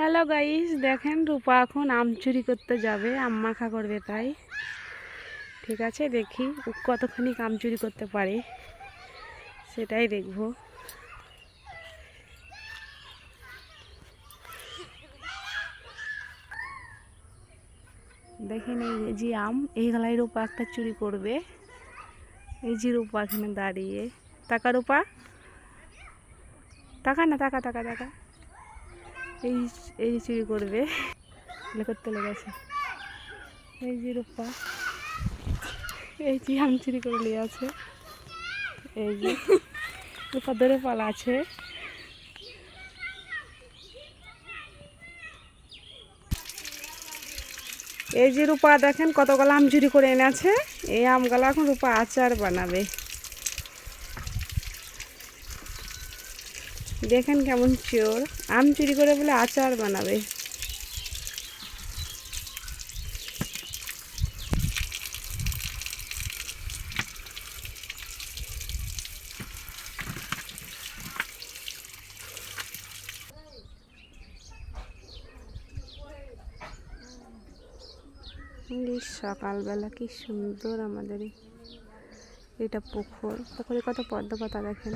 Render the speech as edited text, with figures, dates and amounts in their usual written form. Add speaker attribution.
Speaker 1: Hello guys, দেখেন রূপা এখন আম চুরি করতে যাবে, আম মাখা করবে। তাই ঠিক আছে, দেখি ও কতখানি আম চুরি করতে পারে, সেটাই দেখব। দেখেন এই যে আম, এই গলায় রূপা একটা চুরি করবে। এই যে রূপা এখানে দাঁড়িয়ে, টাকা রূপা, টাকা না, টাকা টাকা টাকা, এই এই চুরি করবে, করতে লেগেছে। এই যে রূপা, এই যে আম চুরি করে নিয়ে আছে। এই যে রূপা ধরে পালাচ্ছে। এই যে রূপা দেখেন কতগুলো আম চুরি করে এনেছে। এই আমগুলো এখন রূপা আচার বানাবে। দেখেন কেমন চোর, আম চুরি করে বলে আচার বানাবে। সকালবেলা কি সুন্দর আমাদের এটা পুকুরে কত পদ্ম পাতা দেখেন।